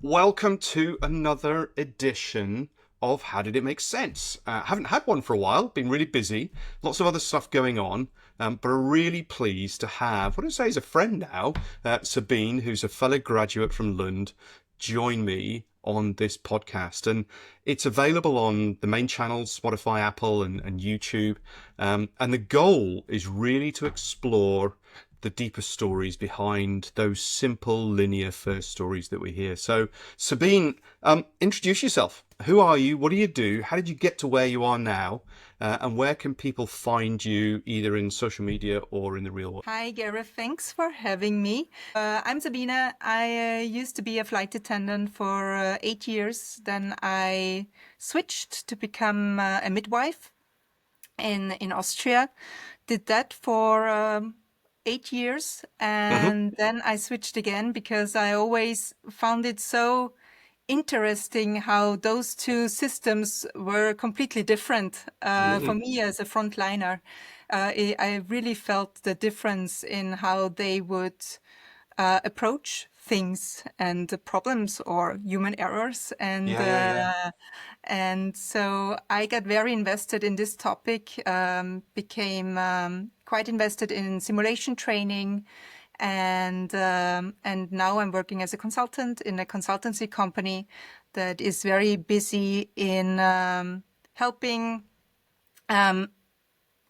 Welcome to another edition of How Did It Make Sense? Haven't had one for a while, been really busy, lots of other stuff going on, but I'm really pleased to have, what I say is a friend now, Sabine, who's a fellow graduate from Lund, join me on this podcast. And it's available on the main channels, Spotify, Apple, and YouTube. And the goal is really to explore the deeper stories behind those simple linear first stories that we hear. So, Sabine, introduce yourself. Who are you? What do you do? How did you get to where you are now? And where can people find you either in social media or in the real world? Hi, Gareth. Thanks for having me. I'm Sabine. I used to be a flight attendant for 8 years. Then I switched to become a midwife in Austria. Did that for 8 years. Hmm. And then I switched again because I always found it so interesting how those two systems were completely different. For Mm. me as a frontliner, I really felt the difference in how they would approach things and the problems or human errors. Yeah. And so I got very invested in this topic, became quite invested in simulation training, and now I'm working as a consultant in a consultancy company that is very busy in helping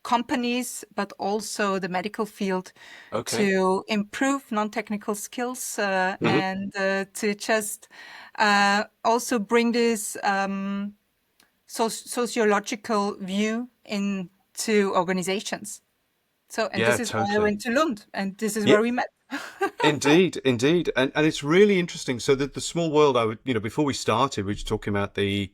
companies, but also the medical field, Okay. to improve non-technical skills Hmm. and to just also bring this sociological view into organizations. So, and Yeah, this is why I totally. went to Lund, and this is Yeah, where we met. indeed. And it's really interesting. So the small world, before we started, we were talking about the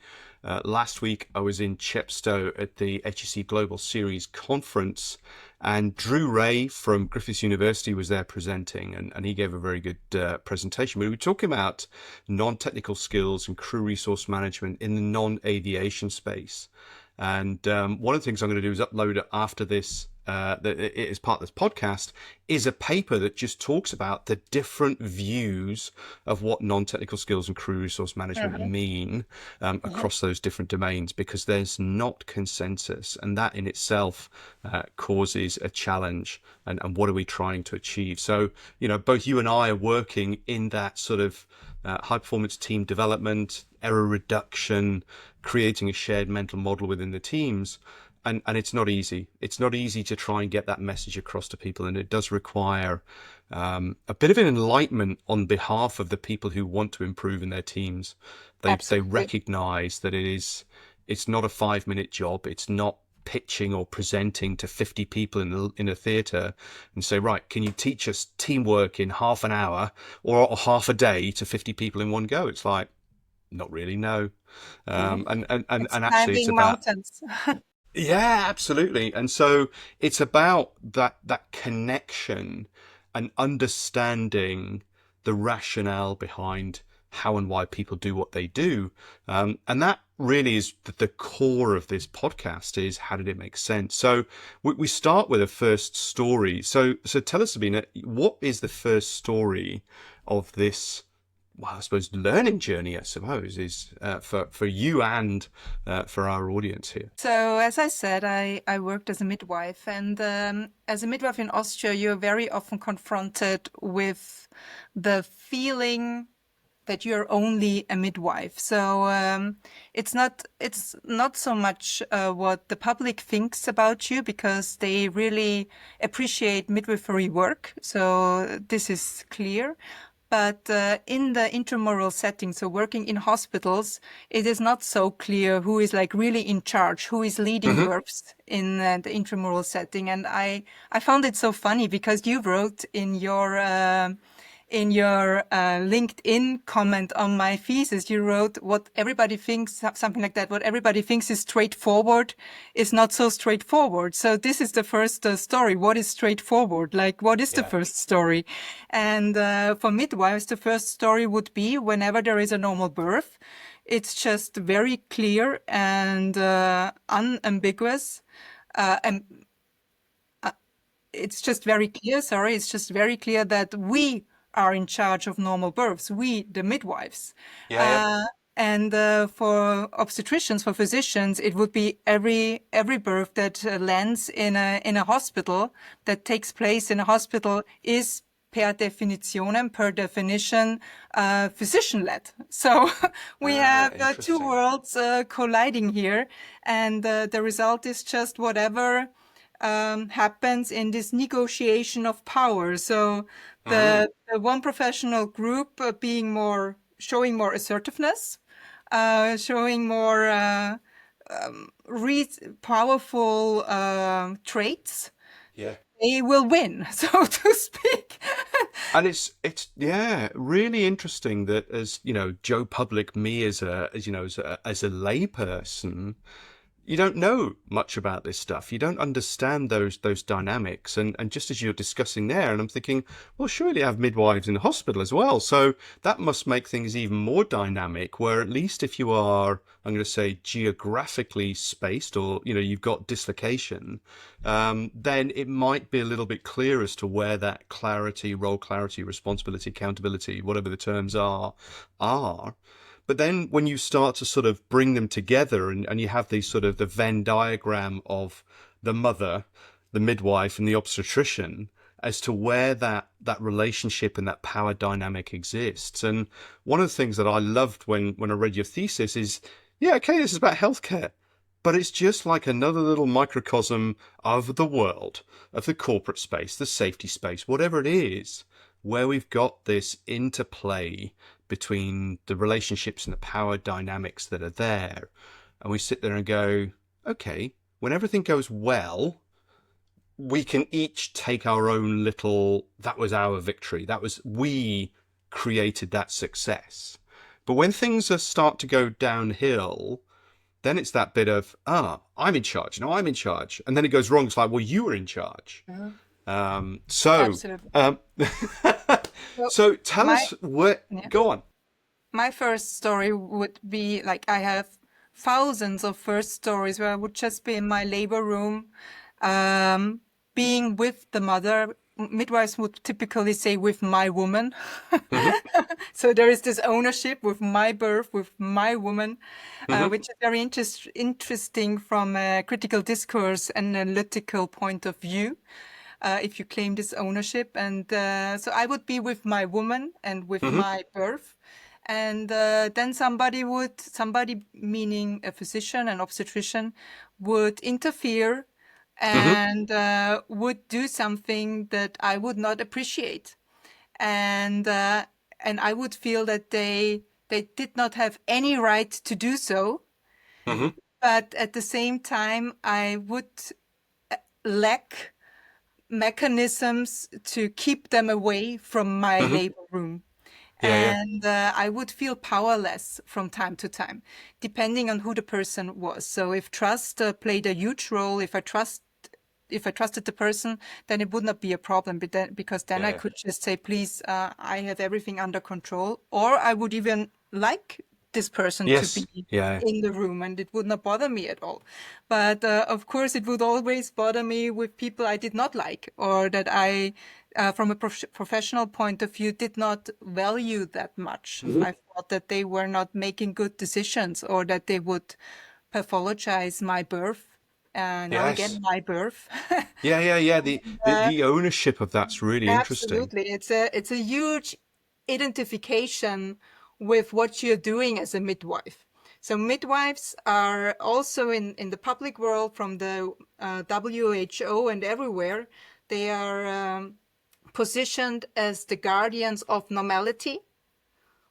last week I was in Chepstow at the HEC Global Series conference, and Drew Ray from Griffith University was there presenting, and he gave a very good presentation. We were talking about non-technical skills and crew resource management in the non-aviation space. And one of the things I'm going to do is upload it after this, that it is part of this podcast, is a paper that just talks about the different views of what non-technical skills and crew resource management Mhm, mean mhm. across those different domains, because there's not consensus, and that in itself causes a challenge. And what are we trying to achieve? So, both you and I are working in that sort of high performance team development, error reduction, creating a shared mental model within the teams. And it's not easy. It's not easy to try and get that message across to people. And it does require a bit of an enlightenment on behalf of the people who want to improve in their teams. They Absolutely. recognize that it's not a 5 minute job. It's not pitching or presenting to 50 people in a theater and say, right, can you teach us teamwork in half an hour or half a day to 50 people in one go? It's like, not really, no. No, it's And actually it's climbing about, mountains. yeah, absolutely. And so it's about that connection and understanding the rationale behind how and why people do what they do. And that really is the core of this podcast, is how did it make sense? So we start with a first story. So tell us, Sabina, what is the first story of this, well, I suppose, learning journey, I suppose, is for you and for our audience here. So, as I said, I worked as a midwife, and as a midwife in Austria, you're very often confronted with the feeling that you're only a midwife. So it's not so much what the public thinks about you, because they really appreciate midwifery work. So this is clear. But in the intramural setting, so working in hospitals, it is not so clear who is like really in charge, who is leading Hmm. births in the intramural setting. And I found it so funny because you wrote in your LinkedIn comment on my thesis, you wrote what everybody thinks, something like that. What everybody thinks is straightforward is not so straightforward. So this is the first story. What is straightforward? Like, what is the Yeah. first story? And for midwives, the first story would be whenever there is a normal birth, it's just very clear and unambiguous. And it's just very clear, sorry, it's just very clear that we are in charge of normal births, we, the midwives. Yeah, yeah. Uh, and for obstetricians, for physicians, it would be every birth that lands in a hospital, that takes place in a hospital, is per definition, physician-led. So we Ah, have two interesting. worlds colliding here, and the result is just whatever happens in this negotiation of power. So the one professional group showing more assertiveness, showing more powerful traits, Yeah. they will win, so to speak. And it's yeah, really interesting that as you know, Joe Public, me as a layperson, you don't know much about this stuff. You don't understand those dynamics, and just as you're discussing there, and I'm thinking, well, surely you have midwives in the hospital as well, so that must make things even more dynamic. Where at least if you are, I'm going to say, geographically spaced, or you know, you've got dislocation, then it might be a little bit clearer as to where that clarity, role clarity, responsibility, accountability, whatever the terms are. But then when you start to sort of bring them together and you have these sort of the Venn diagram of the mother, the midwife, and the obstetrician as to where that relationship and that power dynamic exists. And one of the things that I loved when I read your thesis is, yeah, okay, this is about healthcare. But it's just like another little microcosm of the world, of the corporate space, the safety space, whatever it is, where we've got this interplay between the relationships and the power dynamics that are there. And we sit there and go, okay, when everything goes well, we can each take our own little, that was our victory. We created that success. But when things start to go downhill, then it's that bit of, I'm in charge. No, I'm in charge. And then it goes wrong. It's like, well, you were in charge. Mhm. Um, so, Absolutely. um, So so tell my us where, yeah. go on. My first story would be like, I have thousands of first stories where I would just be in my labor room, um, being with the mother. Midwives would typically say with my woman. Hmm. So there is this ownership with my birth, with my woman, Hmm. which is very interesting from a critical discourse analytical point of view. If you claim this ownership. And so I would be with my woman and with Hmm. my birth. And then somebody meaning a physician, an obstetrician, would interfere Hmm. and would do something that I would not appreciate. And I would feel that they did not have any right to do so. Hmm. But at the same time, I would lack mechanisms to keep them away from my Hmm. labor room. Yeah, yeah, And I would feel powerless from time to time, depending on who the person was. So if trust played a huge role, if I trusted the person, then it would not be a problem. Because then yeah, I yeah. could just say, please, I have everything under control. Or I would even like this person to Yes, be yeah. in the room, and it would not bother me at all. But of course, it would always bother me with people I did not like, or that I, from a professional point of view, did not value that much. Hmm. I thought that they were not making good decisions, or that they would pathologize my birth. Now Yes. again, my birth. Yeah, yeah, yeah. The ownership of that's really interesting. Absolutely. It's a huge identification with what you're doing as a midwife. So midwives are also in the public world, from the WHO and everywhere. They are positioned as the guardians of normality,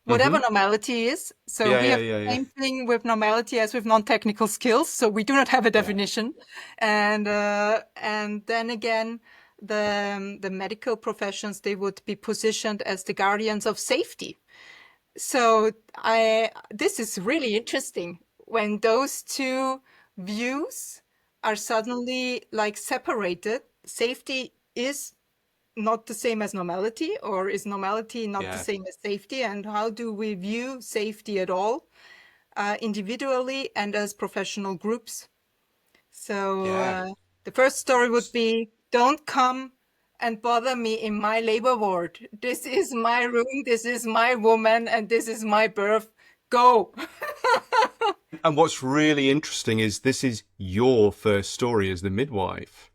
whatever Hmm. normality is. So Yeah, we yeah, have yeah, the yeah. same thing with normality as with non-technical skills. So we do not have a Yeah. definition. And then again, the medical professions, they would be positioned as the guardians of safety. So this is really interesting when those two views are suddenly like separated. Safety is not the same as normality, or is normality not the Yeah. same as safety? And how do we view safety at all, individually and as professional groups? So Yeah. the first story would be, don't come and bother me in my labor ward. This is my room, this is my woman, and this is my birth. Go. And what's really interesting is this is your first story as the midwife.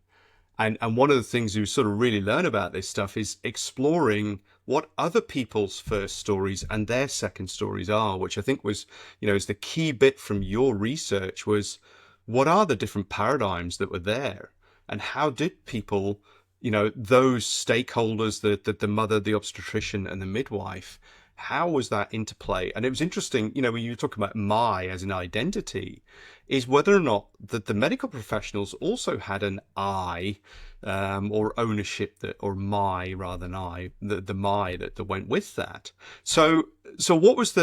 And one of the things you sort of really learn about this stuff is exploring what other people's first stories and their second stories are, which I think was, is the key bit from your research was what are the different paradigms that were there and how did people, those stakeholders, the mother, the obstetrician and the midwife, how was that interplay? And it was interesting, when you talk about my as an identity, is whether or not that the medical professionals also had an I, or ownership that, or my rather than I, the my that went with that. So what was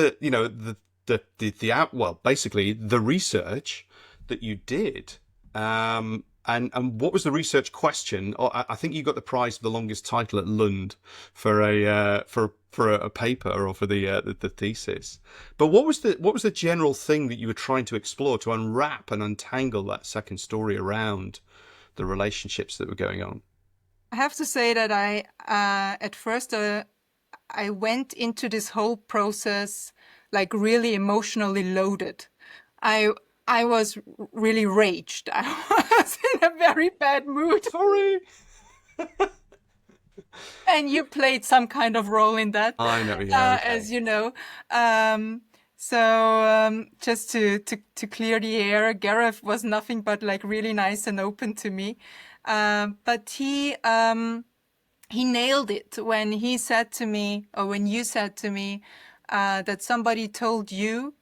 well, basically the research that you did, and what was the research question? Oh, I think you got the prize for the longest title at Lund for a paper or for the thesis. But what was the general thing that you were trying to explore to unwrap and untangle that second story around the relationships that were going on? I have to say that I at first I went into this whole process like really emotionally loaded. I I was really raged. I was in a very bad mood. Sorry. And you played some kind of role in that, I know, yeah, okay. as you know. So just to clear the air, Gareth was nothing but like really nice and open to me. But he nailed it when he said to me, or when you said to me, that somebody told you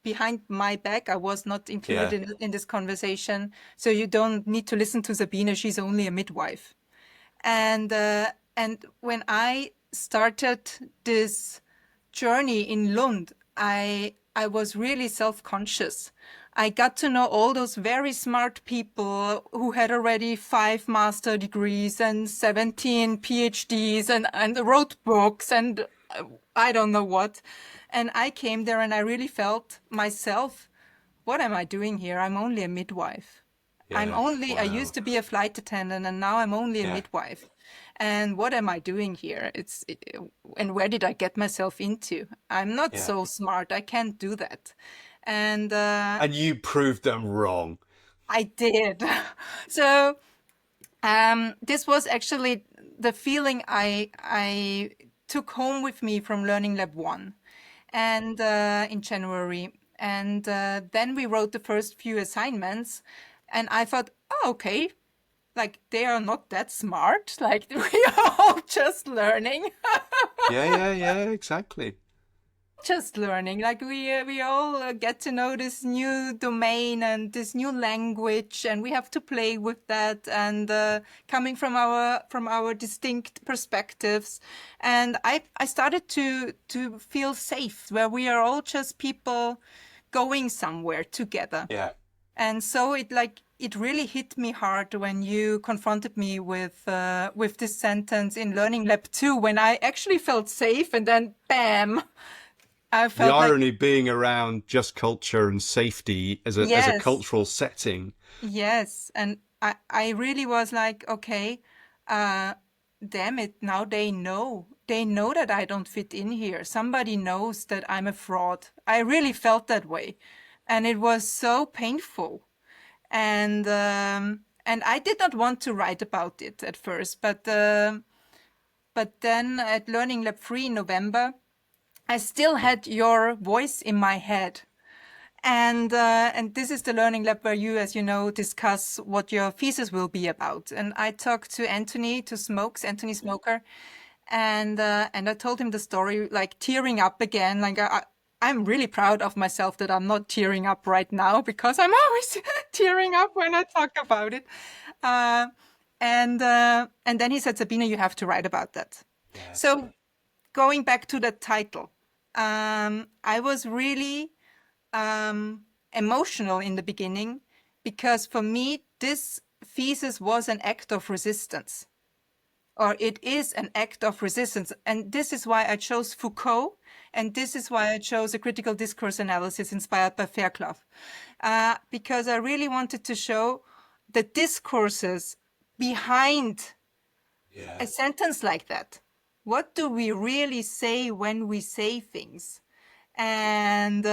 behind my back. I was not included in this conversation, so you don't need to listen to Sabine. She's only a midwife. And when I started this journey in Lund, I was really self-conscious. I got to know all those very smart people who had already 5 master degrees and 17 PhDs and wrote books and I don't know what. And I came there and I really felt myself, what am I doing here? I'm only a midwife. I used to be a flight attendant and now I'm only a midwife. And what am I doing here? And where did I get myself into? I'm not so smart. I can't do that. And you proved them wrong. I did. So this was actually the feeling I took home with me from Learning Lab 1 and in January. And then we wrote the first few assignments. And I thought, oh, okay, like they are not that smart. Like we are all just learning. Yeah, exactly. Just learning. Like we all get to know this new domain and this new language, and we have to play with that. And coming from our distinct perspectives, and I started to feel safe, where we are all just people going somewhere together. Yeah. And so it really hit me hard when you confronted me with this sentence in Learning Lab 2, when I actually felt safe, and then bam, I felt the irony being around just culture and safety as a cultural setting. Yes, and I really was like, okay, damn it, now they know. They know that I don't fit in here. Somebody knows that I'm a fraud. I really felt that way. And it was so painful. And I did not want to write about it at first, but then at Learning Lab 3 in November, I still had your voice in my head. And this is the Learning Lab where you, as you know, discuss what your thesis will be about. And I talked to Anthony Smoker, and I told him the story, like tearing up again. Like I'm really proud of myself that I'm not tearing up right now, because I'm always tearing up when I talk about it. And then he said, Sabine, you have to write about that. Yeah. So going back to the title, I was really emotional in the beginning, because for me, this thesis was an act of resistance. Or it is an act of resistance. And this is why I chose Foucault. And this is why I chose a critical discourse analysis inspired by Fairclough. Because I really wanted to show the discourses behind Yeah. a sentence like that. What do we really say when we say things? And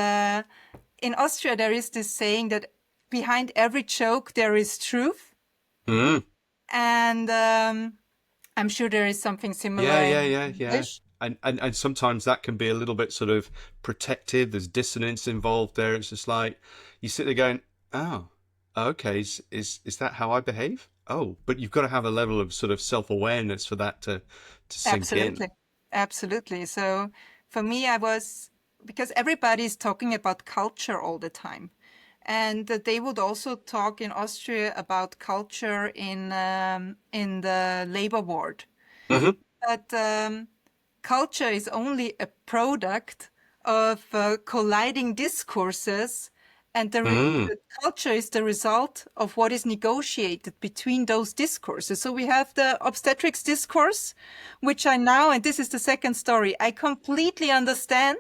in Austria, there is this saying that behind every joke there is truth, Mm. and I'm sure there is something Yeah, similar yeah, in yeah, yeah. English. And sometimes that can be a little bit sort of protective. There's dissonance involved there. It's just like you sit there going, "Oh, okay, is that how I behave?" Oh, but you've got to have a level of sort of self-awareness for that to sink in. Absolutely, absolutely. So for me, I was because everybody's talking about culture all the time. And that they would also talk in Austria about culture in the labor ward. Hmm. But culture is only a product of colliding discourses, and Mm. the culture is the result of what is negotiated between those discourses. So we have the obstetrics discourse, which I now, and this is the second story, I completely understand.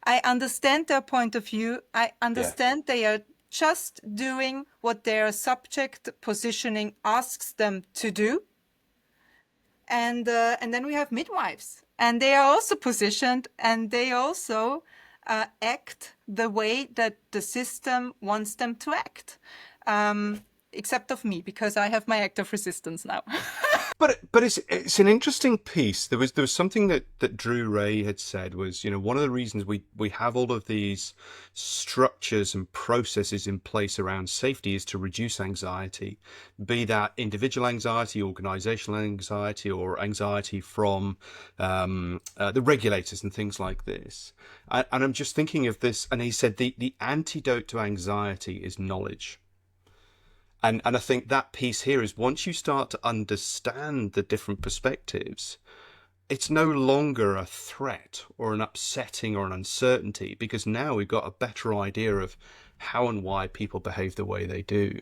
I understand their point of view. I Yeah. understand they are just doing what their subject positioning asks them to do. And then we have midwives, and they are also positioned, and they also act the way that the system wants them to act. Except of me, because I have my act of resistance now. But it's an interesting piece. There was something that Drew Ray had said was, one of the reasons we have all of these structures and processes in place around safety is to reduce anxiety, be that individual anxiety, organizational anxiety, or anxiety from the regulators and things like this. And I'm just thinking of this, and he said the antidote to anxiety is knowledge. And I think that piece here is once you start to understand the different perspectives, it's no longer a threat or an upsetting or an uncertainty because now we've got a better idea of how and why people behave the way they do.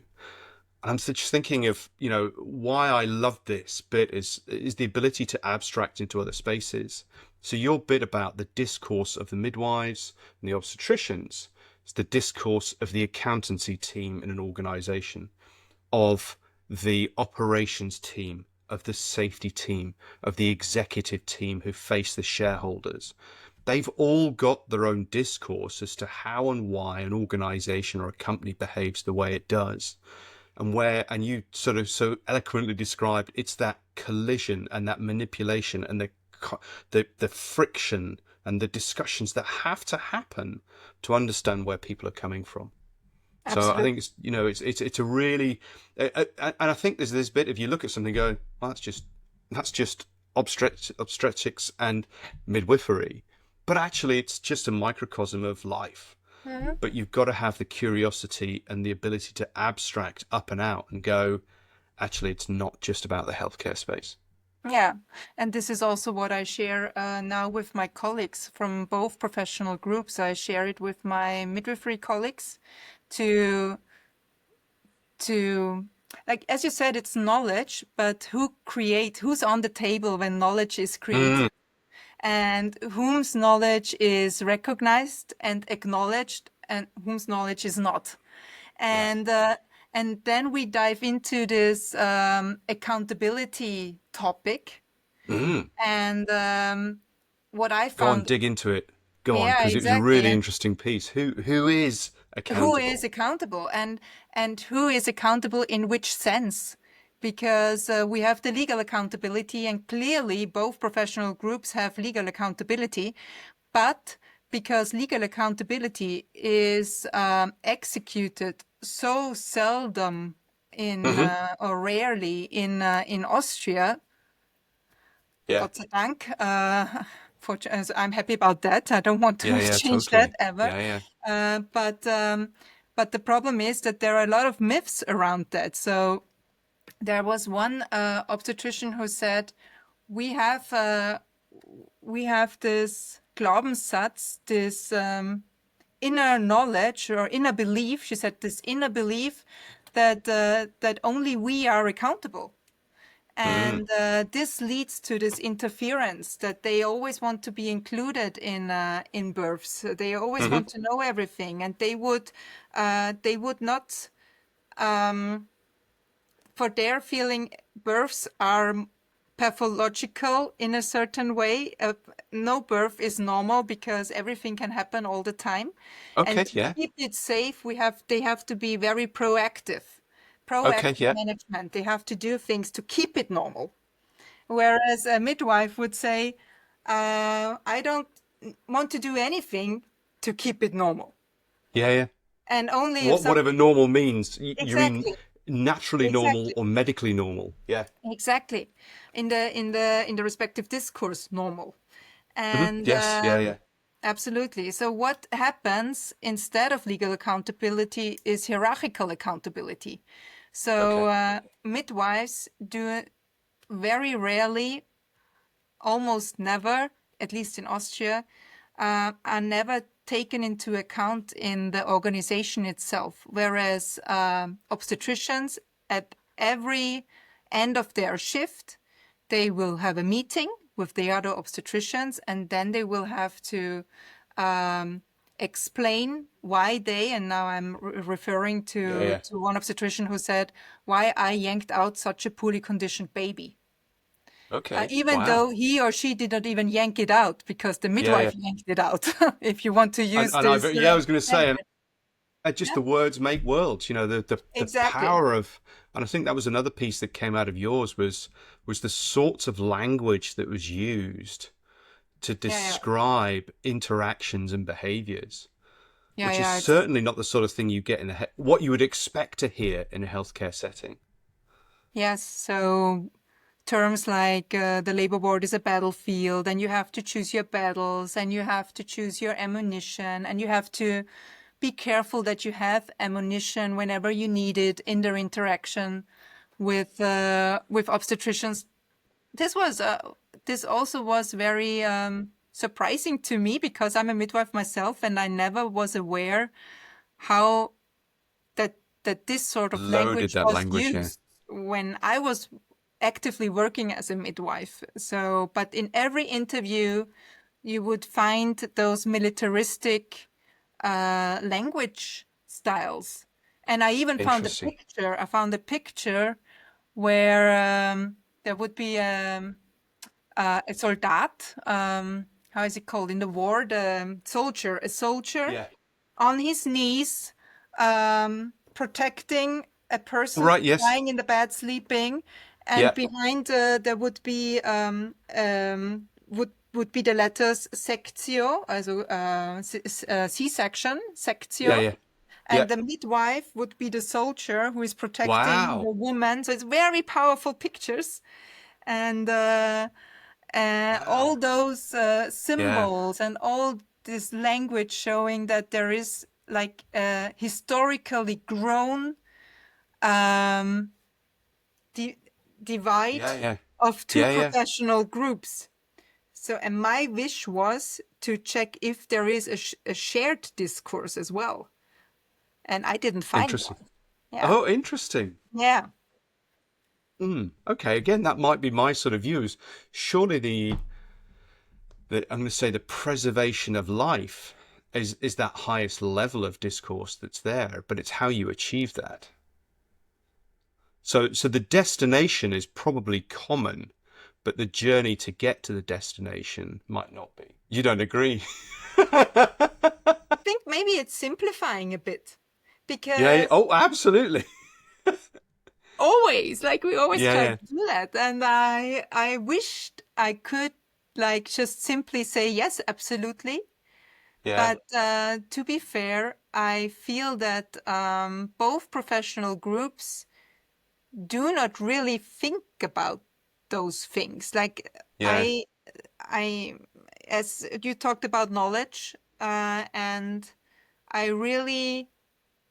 And I'm just thinking of, why I love this bit is the ability to abstract into other spaces. So your bit about the discourse of the midwives and the obstetricians is the discourse of the accountancy team in an organization, of the operations team, of the safety team, of the executive team who face the shareholders. They've all got their own discourse as to how and why an organization or a company behaves the way it does. And you sort of so eloquently described, it's that collision and that manipulation and the friction and the discussions that have to happen to understand where people are coming from. So I Absolutely. think it's a really, and I think there's this bit if you look at something going, well, that's just obstetrics and midwifery, but actually it's just a microcosm of life. Mhm. But you've got to have the curiosity and the ability to abstract up and out and go, actually, it's not just about the healthcare space. Yeah, and this is also what I share now with my colleagues from both professional groups. I share it with my midwifery colleagues to to like as you said, it's knowledge, but who's on the table when knowledge is Mm. created, and whom's knowledge is recognized and acknowledged, and whom's knowledge is not. Yeah. And and then we dive into this accountability topic. Mm. And what I Go on, found, dig into it. Go on, yeah, because it was a exactly. really And interesting piece. Who is who is accountable? accountable, and who is accountable in which sense? Because we have the legal accountability, and clearly both professional groups have legal accountability, but because legal accountability is executed so seldom in Hmm. or rarely in Austria, Yeah. Gott sei Dank. So I'm happy about that. I don't want Yeah, to yeah, change that totally. ever. Yeah, yeah. Uh, but um, but the problem is that there are a lot of myths around that. So there was one obstetrician who said, "We have uh, we have this Glaubenssatz, this inner knowledge or inner belief." She said, "This inner belief that only we are accountable." Mm. And this leads to this interference that they always want to be included in births. They always Hmm. want to know everything, and they would not, for their feeling, births are pathological in a certain way. No birth is normal because everything can happen all the time. Okay, And to yeah. keep it safe, they have to be very Okay, proactive yeah. management. They have to do things to keep it normal. Whereas a midwife would say, I don't want to do anything to keep it normal. Yeah, yeah. And only if Whatever something, normal means. You mean exactly, naturally normal exactly, or medically normal? Yeah. exactly, in the respective discourse, normal. And Yes, yeah, yeah. absolutely. So what happens instead of legal accountability is hierarchical accountability. So Okay. midwives do very rarely, almost never, at least in Austria, are never taken into account in the organization itself. Whereas obstetricians, at every end of their shift, they will have a meeting with the other obstetricians, and then they will have to explain why they, and now I'm referring Yeah, yeah. to one obstetrician who said, why I yanked out such a poorly conditioned baby. Okay. Even Wow. though he or she did not even yank it out because the Yeah, yeah. midwife yanked it out, if you want to use And this yeah, I was going to say, language. just Yeah, the words make worlds. The exactly. power of, and I think that was another piece that came out of yours was the sorts of language that was used to Yeah, yeah, describe interactions and behaviors, yeah, which is yeah. It's certainly not the sort of thing you get in what you would expect to hear in a healthcare setting. yes. So terms like the labor ward is a battlefield, and you have to choose your battles, and you have to choose your ammunition, and you have to be careful that you have ammunition whenever you need it in their interaction with obstetricians. This was this also was very surprising to me because I'm a midwife myself, and I never was aware how that this sort of Loaded language that was language, yeah. used when I was actively working as a midwife. So, but in every interview, you would find those militaristic language styles. And I even found a Interesting. picture. I found a picture where there would be a soldat. How is it called in the war? The soldier, a soldier Yeah. on his knees, protecting a person Right. Yes. lying in the bed sleeping, and Yeah. behind there would be would be the letters sectio, also C-section, Yeah. sectio, Yeah. Yeah. and the midwife would be the soldier who is protecting the Wow. woman. So it's very powerful pictures, and all Wow. those Yeah. symbols and all this language showing that there is like a historically grown um, di- divide Yeah. Yeah. of two Yeah. Yeah. professional groups. So, and my wish was to check if there is a shared discourse as well, and I didn't find Interesting. one. Yeah, Oh, interesting. yeah, Okay. Again, that might be my sort of views. Surely the I'm going to say the preservation of life is that highest level of discourse that's there, but it's how you achieve that. So the destination is probably common, but the journey to get to the destination might not be. You don't agree? I think maybe it's simplifying a bit Yeah, yeah. because Oh, absolutely. always like we always Yeah, try yeah. to do that, and I wished I could like just simply say yes, absolutely. Yeah. But to be fair, I feel that both professional groups do not really think about those things. Like Yeah. I as you talked about knowledge, and I really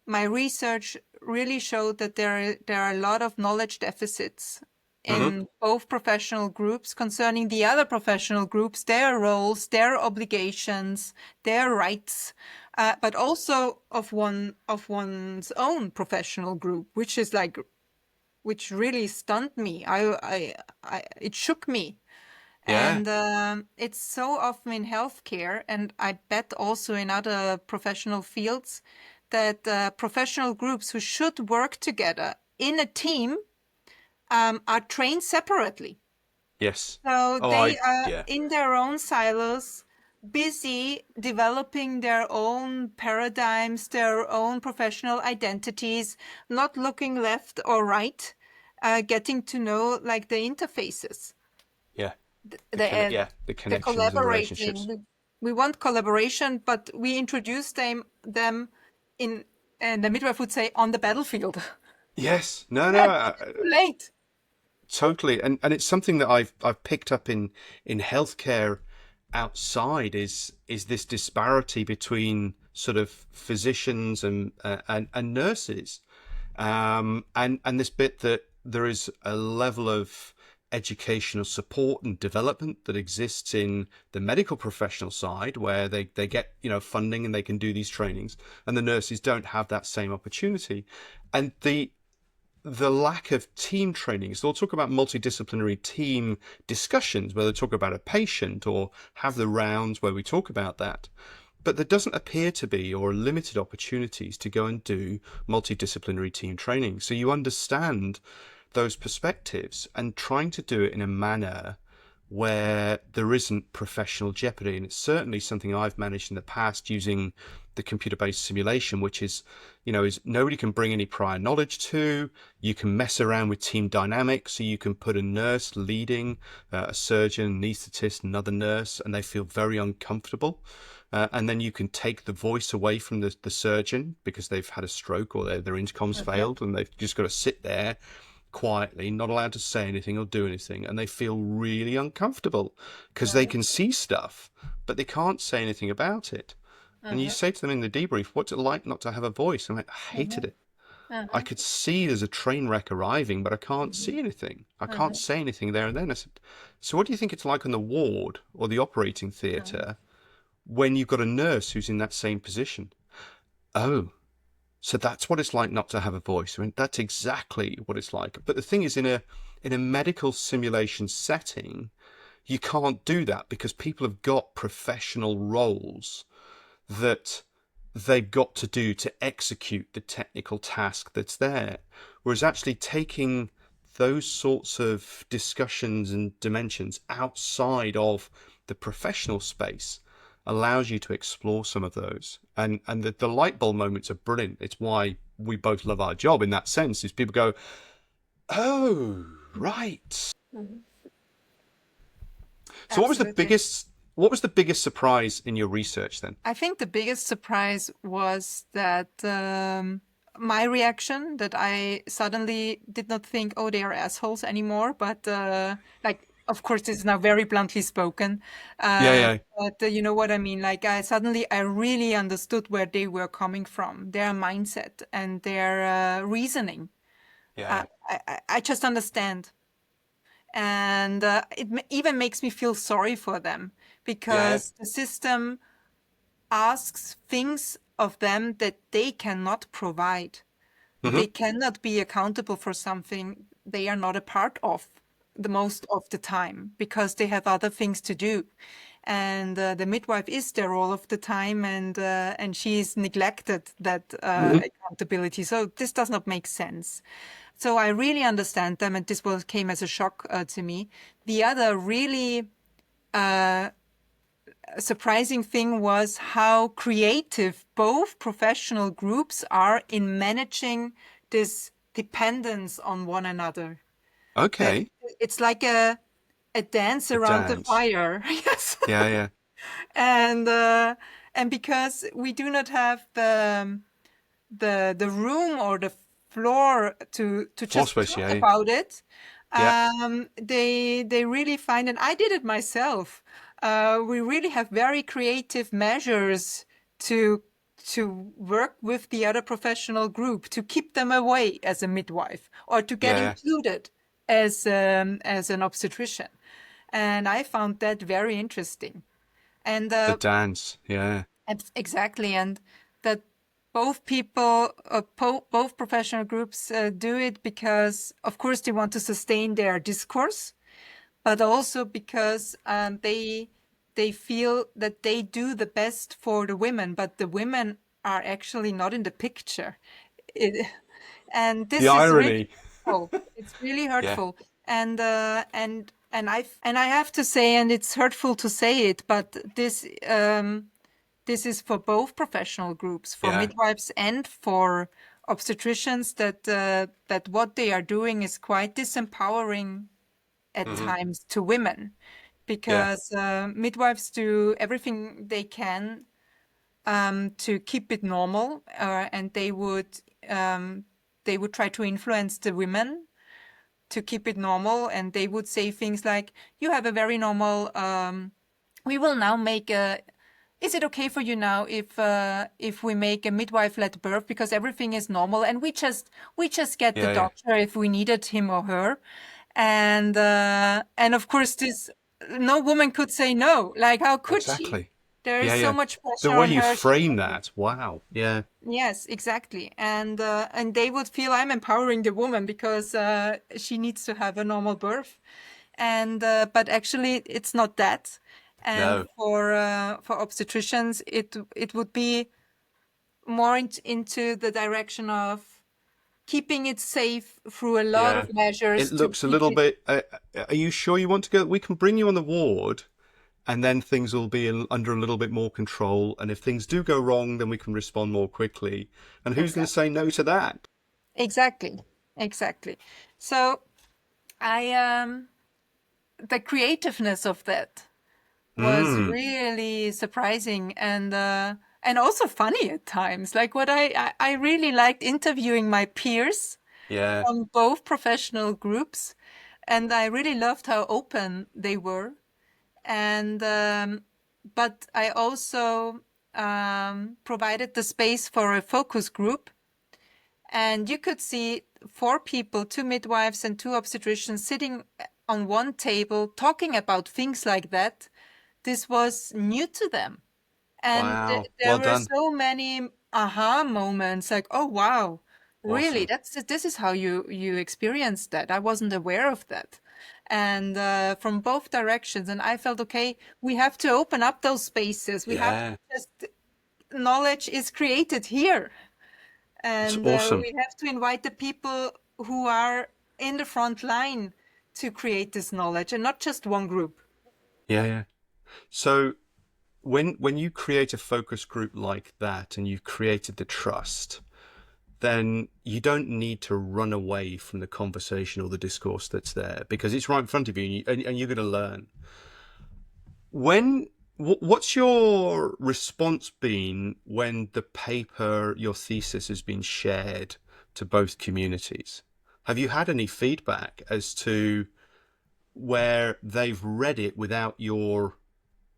my research really showed that there are a lot of knowledge deficits Hmm. in both professional groups concerning the other professional groups, their roles, their obligations, their rights, but also of one's own professional group, which really stunned me. It shook me. Yeah. And it's so often in healthcare, and I bet also in other professional fields, that professional groups who should work together in a team are trained separately. Yes. So Oh, they are yeah. in their own silos, busy developing their own paradigms, their own professional identities, not looking left or right, getting to know like the interfaces, Yeah. the The the connections and the collaborating. relationships. We want collaboration, but we introduce them in, and the midwife would say, on the battlefield. Yes. No, no, Too late. totally. And it's something that I've picked up in healthcare outside is this disparity between sort of physicians and nurses. And this bit that there is a level of educational support and development that exists in the medical professional side where they get, funding and they can do these trainings, and the nurses don't have that same opportunity. And the lack of team training. So they'll talk about multidisciplinary team discussions where they talk about a patient or have the rounds where we talk about that. But there doesn't appear to be, or limited opportunities to go and do multidisciplinary team training. So you understand those perspectives and trying to do it in a manner where there isn't professional jeopardy. And it's certainly something I've managed in the past using the computer-based simulation, which is nobody can bring any prior knowledge to. You can mess around with team dynamics. So you can put a nurse leading, a surgeon, anaesthetist, another nurse, and they feel very uncomfortable. And then you can take the voice away from the surgeon because they've had a stroke or their intercom's failed, and they've just got to sit there quietly, not allowed to say anything or do anything, and they feel really uncomfortable because they can see stuff, but they can't say anything about it. And you say to them in the debrief, "What's it like not to have a voice?" I'm like, "I hated it. I could see there's a train wreck arriving, but I can't see anything. I can't say anything there and then." I said, "So what do you think it's like on the ward or the operating theatre when you've got a nurse who's in that same position?" "Oh, so that's what it's like not to have a voice." I mean, that's exactly what it's like. But the thing is, in a medical simulation setting, you can't do that because people have got professional roles that they've got to do to execute the technical task that's there. Whereas actually taking those sorts of discussions and dimensions outside of the professional space allows you to explore some of those. And the light bulb moments are brilliant. It's why we both love our job in that sense, is people go, "Oh, right." So Absolutely. what was the biggest surprise in your research then? I think the biggest surprise was that my reaction, that I suddenly did not think, oh, they are assholes anymore, but like, of course, this is now very bluntly spoken, Yeah, yeah. but you know what I mean? Like, I really understood where they were coming from, their mindset and their reasoning. Yeah. I just understand. And even makes me feel sorry for them Yeah. because the system asks things of them that they cannot provide. Hmm. They cannot be accountable for something they are not a part of the most of the time because they have other things to do. And the midwife is there all of the time, and she is neglected that Hmm. accountability. So this does not make sense. So I really understand them, and this came as a shock to me. The other really surprising thing was how creative both professional groups are in managing this dependence on one another. That Okay. it's like a dance A around the dance. fire. Yes. Yeah, yeah. and and because we do not have the room or the floor to Floor just space, talk yeah. Yeah. about it, Yeah. they really find, and I did it myself. We really have very creative measures to work with the other professional group to keep them away as a midwife or to get Yeah. included as an obstetrician, and I found that very interesting. And The dance. Yeah. exactly, and that both people, both professional groups do it because, of course, they want to sustain their discourse, but also because they feel that they do the best for the women, but the women are actually not in the picture. It, and The this is really irony. hurtful. It's really Yeah. hurtful. And And I have to say, and it's hurtful to say it, but this is for both professional groups, for Yeah. midwives and for obstetricians, that what they are doing is quite disempowering at Hmm. times to women, Yeah. because midwives do everything they can to keep it normal, and they would try to influence the women to keep it normal, and they would say things like, "You have a very normal. We will now make a. Is it okay for you now if we make a midwife-led birth because everything is normal and we just get the Yeah. Yeah. doctor if we needed him or her?" And of course this no woman could say no. Like, how could she? Exactly. There is Yeah. so Yeah. much The pressure way on you her. She frame can't do. that, wow. Yeah. Yes, exactly. And they would feel I'm empowering the woman because she needs to have a normal birth. And but actually it's not that. And No. for obstetricians it would be more into the direction of keeping it safe through a lot Yeah. of measures It to looks a keep little it. bit. Are you sure you want to go? We can bring you on the ward, and then things will be under a little bit more control. And if things do go wrong, then we can respond more quickly. And who's going to Exactly. say no to that? Exactly. Exactly. So I the creativeness of that was Mm. really surprising and also funny at times. Like what I really liked interviewing my peers Yeah. from both professional groups, and I really loved how open they were. And but I also provided the space for a focus group, and you could see four people, two midwives and two obstetricians, sitting on one table talking about things like that. This was new to them. And Wow. there Well were done. so many aha moments, like, oh, wow, really? Awesome. This is how you experienced that. I wasn't aware of that. And from both directions. And I felt, okay, we have to open up those spaces. We have to Yeah. just, knowledge is created here. It's And awesome. we have to invite the people who are in the front line to create this knowledge, and not just one group. Yeah. Yeah. So when you create a focus group like that and you've created the trust, then you don't need to run away from the conversation or the discourse that's there because it's right in front of you, and you're going to learn. When what's your response been when the paper, your thesis, has been shared to both communities? Have you had any feedback as to where they've read it without your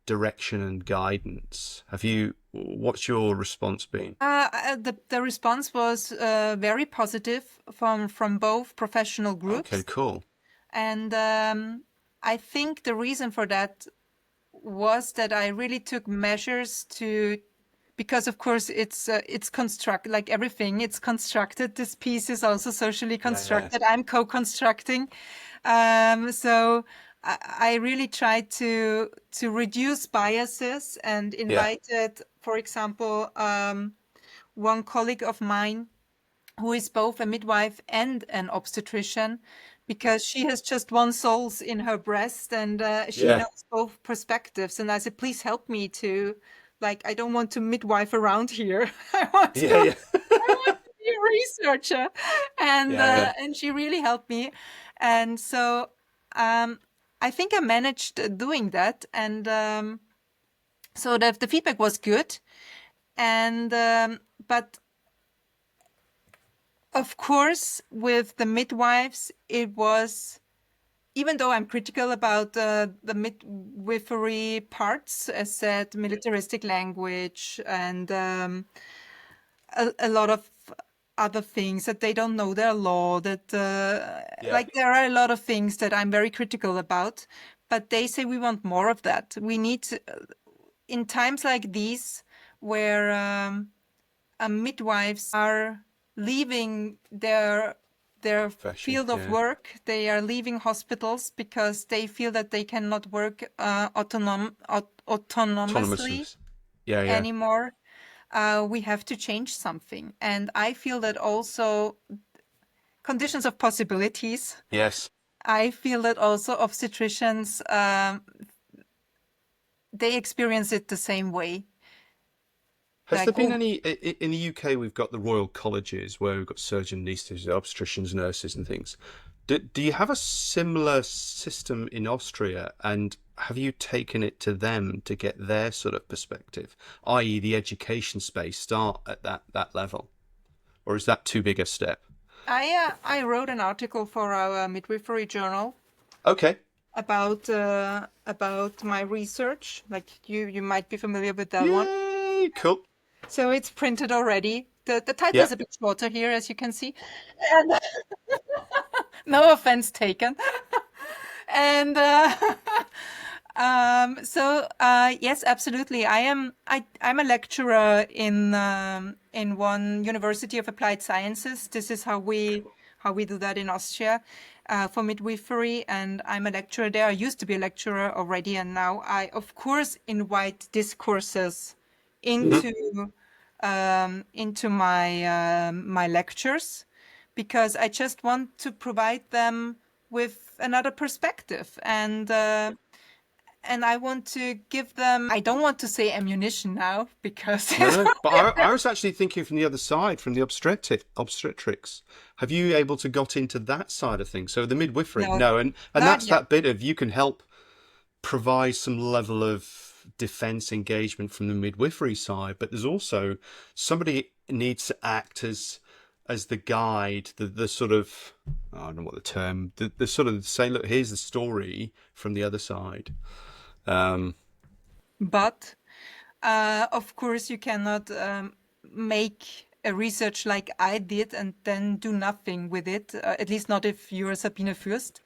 direction and guidance? What's your response been? The response was very positive from both professional Okay, groups, cool. and I think the reason for that was that I really took measures to, because of course it's construct like everything, it's constructed. This piece is also socially Yeah, yeah. constructed. I'm co-constructing, so I really tried to reduce biases and Yeah. invited, for example, one colleague of mine who is both a midwife and an obstetrician, because she has just one soul in her breast, and she Yeah. knows both perspectives. And I said, please help me to, like, I don't want to midwife around here. Yeah, yeah. I want to be a researcher, Yeah, yeah. and she really helped me. And so um, I think I managed doing that, and so the feedback was good. And but of course, with the midwives, it was, even though I'm critical about the midwifery parts, as said, militaristic language, and a lot of other things, that they don't know their law, that Yeah. like there are a lot of things that I'm very critical about, but they say we want more of that. We need to, in times like these, where midwives are leaving their Profession. field of Yeah. work. They are leaving hospitals because they feel that they cannot work autonomously Autonomousness. Yeah, yeah. anymore. We have to change something, and I feel that also conditions of possibilities Yes. I feel that also obstetricians, they experience it the same way. Has there Like, been oh, any in the UK? We've got the Royal Colleges where we've got surgeon, anaesthetists, obstetricians, nurses, and things. Do you have a similar system in Austria, and have you taken it to them to get their sort of perspective, i.e., the education space start at that level, or is that too big a step? I wrote an article for our midwifery journal Okay. about my research. Like you might be familiar with that one. Yay! Cool. So it's printed already. The title Yeah. is a bit shorter here, as you can see. And no offense taken. And yes, absolutely. I'm a lecturer in one University of Applied Sciences. This is how we do that in Austria for midwifery, and I'm a lecturer there. I used to be a lecturer already, and now I, of course, invite discourses Mhm. into my lectures because I just want to provide them with another perspective and I want to give them, I don't want to say ammunition now because No, no. But I was actually thinking from the other side, from the obstetrics. Have you able to got into that side of things? So the midwifery, no, no, and not that's yet. that bit of you can help provide some level of defense engagement from the midwifery side, but there's also somebody needs to act as the guide, the sort of I don't know what the term, the sort of say, look, here's the story from the other side. Um, But of course, you cannot make a research like I did and then do nothing with it, at least not if you're Sabine Fürst.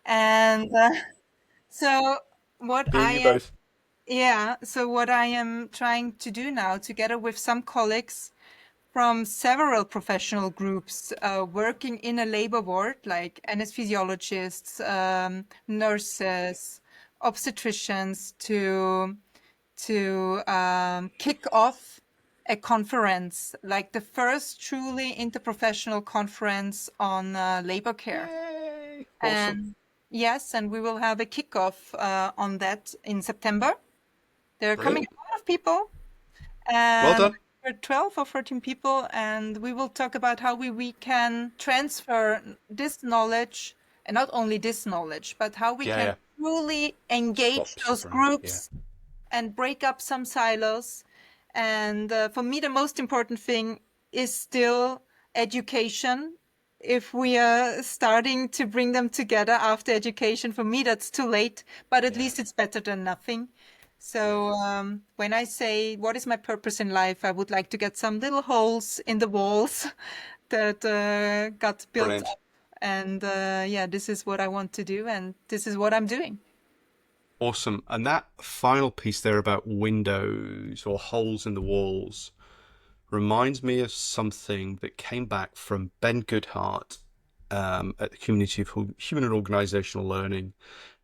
And so what me and I you am, both. yeah, so what I am trying to do now, together with some colleagues from several professional groups working in a labor ward, like anesthesiologists, nurses, obstetricians, to kick off a conference, like the first truly interprofessional conference on labor care. Yay! Awesome. And yes, and we will have a kickoff on that in September. There are coming Brilliant. a lot of people, Well and done. we're 12 or 14 people, and we will talk about how we can transfer this knowledge, and not only this knowledge, but how we Yeah, can yeah. truly engage Swaps those around. Yeah. groups and break up some silos. And for me, the most important thing is still education. If we are starting to bring them together after education, for me, that's too late, but at Yeah. least it's better than nothing. So Yeah. when I say what is my purpose in life, I would like to get some little holes in the walls that got built Brilliant. up. And yeah, this is what I want to do, and this is what I'm doing. Awesome. And that final piece there about windows or holes in the walls reminds me of something that came back from Ben Goodhart at the Community of Human and Organizational Learning,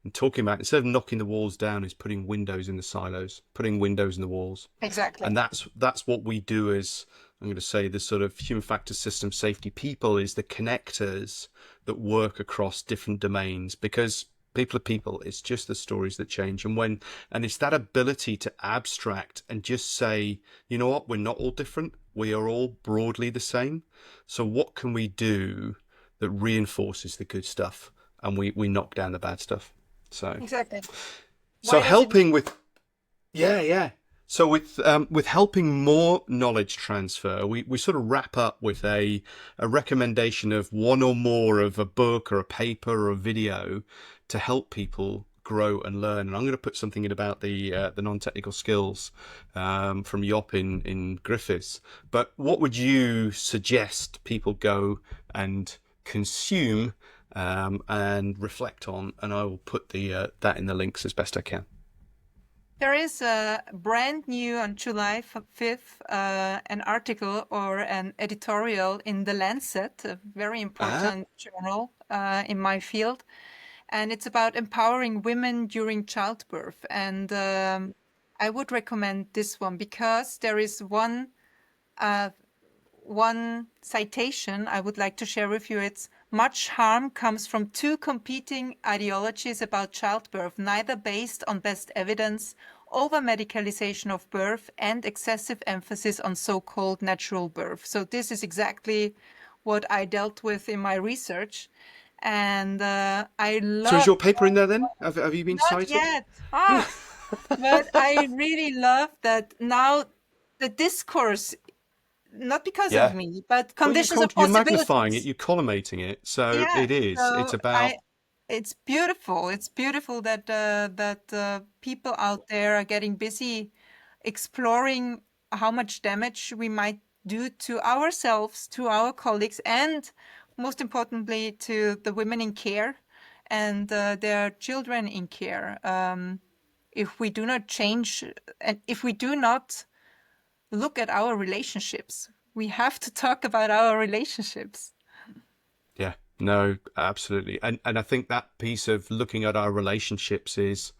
and talking about instead of knocking the walls down, is putting windows in the silos, putting windows in the walls. Exactly. And that's what we do as, I'm going to say, the sort of human factors system safety people, is the connectors that work across different domains, because people are people. It's just the stories that change. And it's that ability to abstract and just say, you know what, we're not all different, we are all broadly the same. So what can we do that reinforces the good stuff, and we knock down the bad stuff? So Exactly. so Why does it? helping with, yeah, yeah. So with helping more knowledge transfer, we sort of wrap up with a recommendation of one or more of a book or a paper or a video to help people grow and learn. And I'm going to put something in about the non-technical skills from Yop in Griffiths. But what would you suggest people go and consume and reflect on? And I will put the that in the links as best I can. There is a brand new on July 5th, an article or an editorial in The Lancet, a very Ah, important journal in my field. And it's about empowering women during childbirth. And I would recommend this one because there is uh, one citation I would like to share with you. It's Much harm comes from two competing ideologies about childbirth, neither based on best evidence, over-medicalization of birth, and excessive emphasis on so-called natural birth. So this is exactly what I dealt with in my research. And I So is love, your paper in there then? Have you been not cited? yet, but I really love that now the discourse, not because of Yeah. me, but Well, conditions of you're magnifying it, possibilities. you're collimating it. So Yeah, it is. It's so about it's beautiful. It's beautiful that people out there are getting busy exploring how much damage we might do to ourselves, to our colleagues, and most importantly, to the women in care and their children in care. If we do not change, and if we do not look at our relationships, we have to talk about our relationships. yeah, no, absolutely. And I think that piece of looking at our relationships is,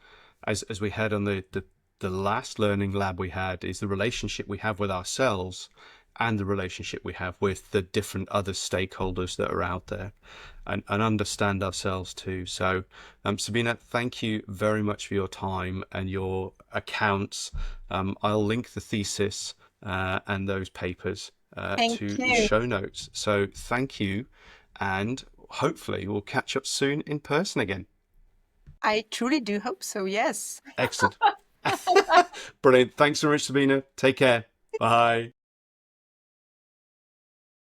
as we had on the last learning lab we had, is the relationship we have with ourselves and the relationship we have with the different other stakeholders that are out there, and understand ourselves too. So, Sabina, thank you very much for your time and your accounts. I'll link the thesis and those papers Thank to the you. show notes. So thank you, and hopefully we'll catch up soon in person again. I truly do hope so, yes. Excellent. Brilliant. Thanks so much, Sabina. Take care. Bye.